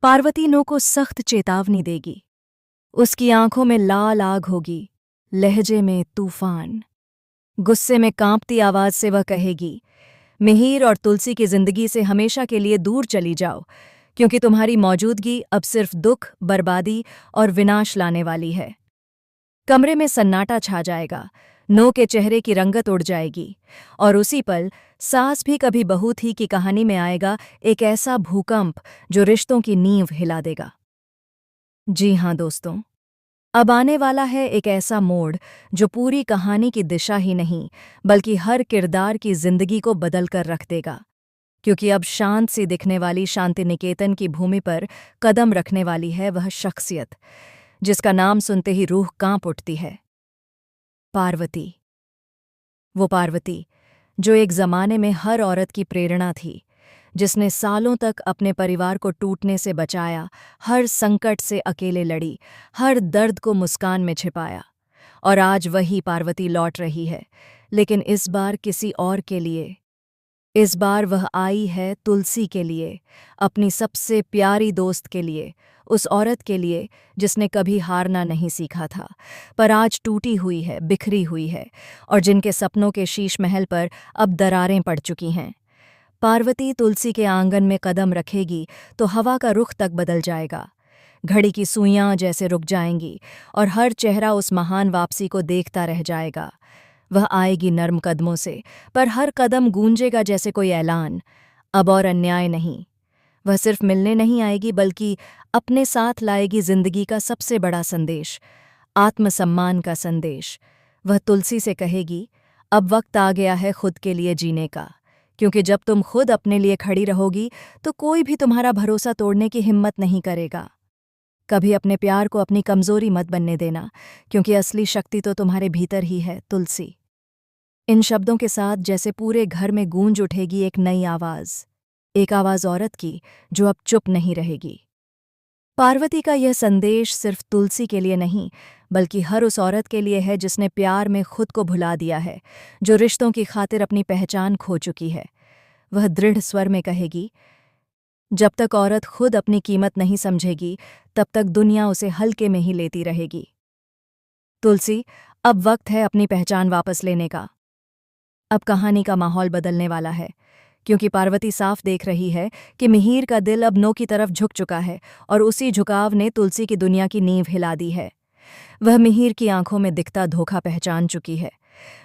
Parvati no को सख्त चेतावनी देगी। उसकी आंखों में लाल आग होगी, लहजे में तूफान। गुस्से में कांपती आवाज से वह कहेगी, मिहिर और तुलसी की जिंदगी से हमेशा के लिए दूर चली जाओ, क्योंकि तुम्हारी मौजूदगी अब सिर्फ दुख, बर्बादी और विनाश लाने वाली है। कमरे में सन्नाटा छा जाएगा, नो के चेहरे की रंगत उड़ जाएगी, और उसी पल सास भी कभी बहू थी की कहानी में आएगा एक ऐसा भूकंप जो रिश्तों की नींव हिला देगा। जी हाँ दोस्तों, अब आने वाला है एक ऐसा मोड़ जो पूरी कहानी की दिशा ही नहीं बल्कि हर किरदार की जिंदगी को बदल कर रख देगा। क्योंकि अब शांत सी दिखने वाली शांति निकेतन की भूमि पर कदम रखने वाली है वह शख्सियत जिसका नाम सुनते ही रूह कांप उठती है। पार्वती। वो पार्वती जो एक जमाने में हर औरत की प्रेरणा थी, जिसने सालों तक अपने परिवार को टूटने से बचाया, हर संकट से अकेले लड़ी, हर दर्द को मुस्कान में छिपाया। और आज वही पार्वती लौट रही है, लेकिन इस बार किसी और के लिए। इस बार वह आई है तुलसी के लिए, अपनी सबसे प्यारी दोस्त के लिए, उस औरत के लिए जिसने कभी हारना नहीं सीखा था, पर आज टूटी हुई है, बिखरी हुई है, और जिनके सपनों के शीश महल पर अब दरारें पड़ चुकी हैं। पार्वती तुलसी के आंगन में कदम रखेगी तो हवा का रुख तक बदल जाएगा। घड़ी की सुइयां जैसे रुक जाएंगी और हर चेहरा उस महान वापसी को देखता रह जाएगा। वह आएगी नर्म कदमों से, पर हर कदम गूंजेगा जैसे कोई ऐलान। अब और अन्याय नहीं। वह सिर्फ मिलने नहीं आएगी बल्कि अपने साथ लाएगी जिंदगी का सबसे बड़ा संदेश, आत्मसम्मान का संदेश। वह तुलसी से कहेगी, अब वक्त आ गया है खुद के लिए जीने का, क्योंकि जब तुम खुद अपने लिए खड़ी रहोगी तो कोई भी तुम्हारा भरोसा तोड़ने की हिम्मत नहीं करेगा। कभी अपने प्यार को अपनी कमजोरी मत बनने देना, क्योंकि असली शक्ति तो तुम्हारे भीतर ही है तुलसी। इन शब्दों के साथ जैसे पूरे घर में गूंज उठेगी एक नई आवाज, एक आवाज औरत की जो अब चुप नहीं रहेगी। पार्वती का यह संदेश सिर्फ तुलसी के लिए नहीं बल्कि हर उस औरत के लिए है जिसने प्यार में खुद को भुला दिया है, जो रिश्तों की खातिर अपनी पहचान खो चुकी है। वह दृढ़ स्वर में कहेगी, जब तक औरत खुद अपनी कीमत नहीं समझेगी तब तक दुनिया उसे हल्के में ही लेती रहेगी। तुलसी, अब वक्त है अपनी पहचान वापस लेने का। अब कहानी का माहौल बदलने वाला है, क्योंकि पार्वती साफ देख रही है कि मिहिर का दिल अब नो की तरफ झुक चुका है और उसी झुकाव ने तुलसी की दुनिया की नींव हिला दी है। वह मिहिर की आंखों में दिखता धोखा पहचान चुकी है,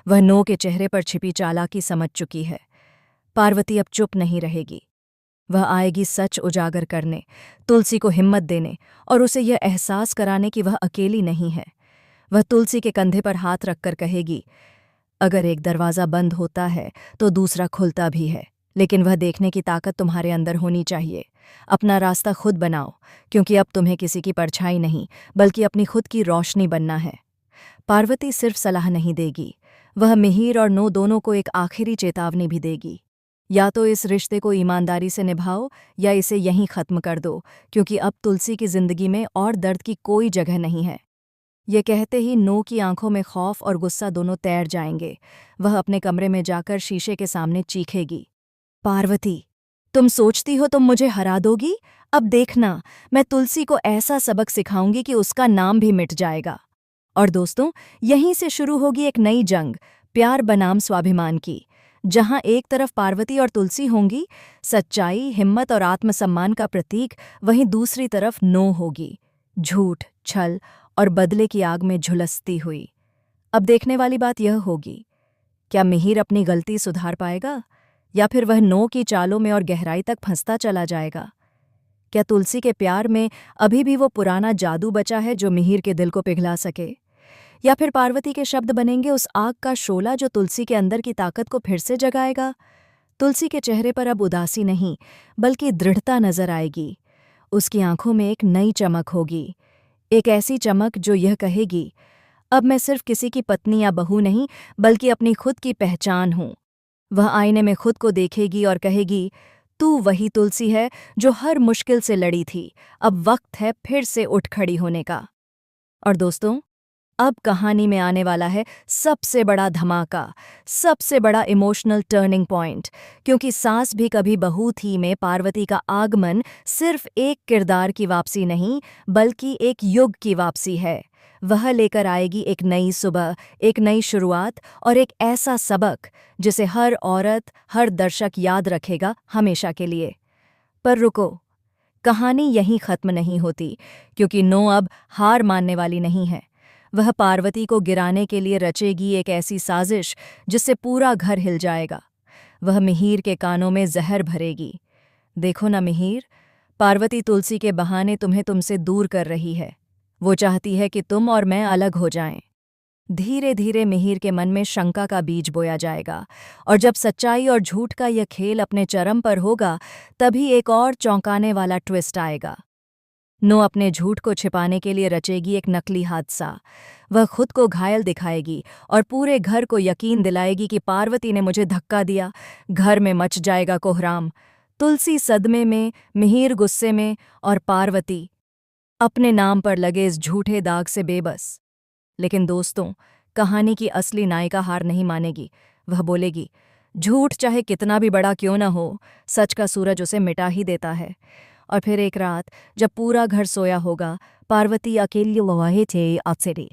वह नो के चेहरे पर छिपी चालाकी समझ चुकी है। पार्वती अब चुप नहीं रहेगी। वह आएगी सच उजागर करने, तुलसी को हिम्मत देने और उसे यह एहसास कराने कि वह अकेली नहीं है। वह तुलसी के कंधे पर हाथ रखकर कहेगी, अगर एक दरवाज़ा बंद होता है तो दूसरा खुलता भी है, लेकिन वह देखने की ताकत तुम्हारे अंदर होनी चाहिए। अपना रास्ता खुद बनाओ, क्योंकि अब तुम्हें किसी की परछाई नहीं बल्कि अपनी खुद की रोशनी बनना है। पार्वती सिर्फ सलाह नहीं देगी, वह मिहिर और नो दोनों को एक आखिरी चेतावनी भी देगी। या तो इस रिश्ते को ईमानदारी से निभाओ या इसे यहीं खत्म कर दो, क्योंकि अब तुलसी की जिंदगी में और दर्द की कोई जगह नहीं है। ये कहते ही नो की आंखों में खौफ और गुस्सा दोनों तैर जाएंगे। वह अपने कमरे में जाकर शीशे के सामने चीखेगी, पार्वती, तुम सोचती हो तुम मुझे हरा दोगी? अब देखना, मैं तुलसी को ऐसा सबक सिखाऊंगी कि उसका नाम भी मिट जाएगा। और दोस्तों, यहीं से शुरू होगी एक नई जंग, प्यार बनाम स्वाभिमान की, जहां एक तरफ पार्वती और तुलसी होंगी, सच्चाई, हिम्मत और आत्मसम्मान का प्रतीक, वहीं दूसरी तरफ नो होगी, झूठ, छल और बदले की आग में झुलसती हुई। अब देखने वाली बात यह होगी, क्या मिहिर अपनी गलती सुधार पाएगा या फिर वह नो की चालों में और गहराई तक फंसता चला जाएगा? क्या तुलसी के प्यार में अभी भी वो पुराना जादू बचा है जो मिहिर के दिल को पिघला सके, या फिर पार्वती के शब्द बनेंगे उस आग का शोला जो तुलसी के अंदर की ताकत को फिर से जगाएगा? तुलसी के चेहरे पर अब उदासी नहीं बल्कि दृढ़ता नजर आएगी। उसकी आंखों में एक नई चमक होगी, एक ऐसी चमक जो यह कहेगी, अब मैं सिर्फ किसी की पत्नी या बहू नहीं बल्कि अपनी खुद की पहचान हूं। वह आईने में खुद को देखेगी और कहेगी, तू वही तुलसी है जो हर मुश्किल से लड़ी थी, अब वक्त है फिर से उठ खड़ी होने का। और दोस्तों, अब कहानी में आने वाला है सबसे बड़ा धमाका, सबसे बड़ा इमोशनल टर्निंग पॉइंट, क्योंकि सास भी कभी बहू थी में पार्वती का आगमन सिर्फ एक किरदार की वापसी नहीं, बल्कि एक युग की वापसी है। वह लेकर आएगी एक नई सुबह, एक नई शुरुआत और एक ऐसा सबक जिसे हर औरत, हर दर्शक याद रखेगा हमेशा के लिए। पर रुको, कहानी यहीं खत्म नहीं होती, क्योंकि नो अब हार मानने वाली नहीं है। वह पार्वती को गिराने के लिए रचेगी एक ऐसी साजिश जिससे पूरा घर हिल जाएगा। वह मिहिर के कानों में जहर भरेगी। देखो ना मिहिर, पार्वती तुलसी के बहाने तुम्हें तुमसे दूर कर रही है। वो चाहती है कि तुम और मैं अलग हो जाएं। धीरे धीरे मिहिर के मन में शंका का बीज बोया जाएगा, और जब सच्चाई और झूठ का यह खेल अपने चरम पर होगा, तभी एक और चौंकाने वाला ट्विस्ट आएगा। नो अपने झूठ को छिपाने के लिए रचेगी एक नकली हादसा। वह खुद को घायल दिखाएगी और पूरे घर को यकीन दिलाएगी कि पार्वती ने मुझे धक्का दिया। घर में मच जाएगा कोहराम। तुलसी सदमे में, मिहिर गुस्से में, और पार्वती अपने नाम पर लगे इस झूठे दाग से बेबस। लेकिन दोस्तों, कहानी की असली नायिका हार नहीं मानेगी। वह बोलेगी, झूठ चाहे कितना भी बड़ा क्यों न हो, सच का सूरज उसे मिटा ही देता है। और फिर एक रात, जब पूरा घर सोया होगा, पार्वती अकेली वहीं थे अकेली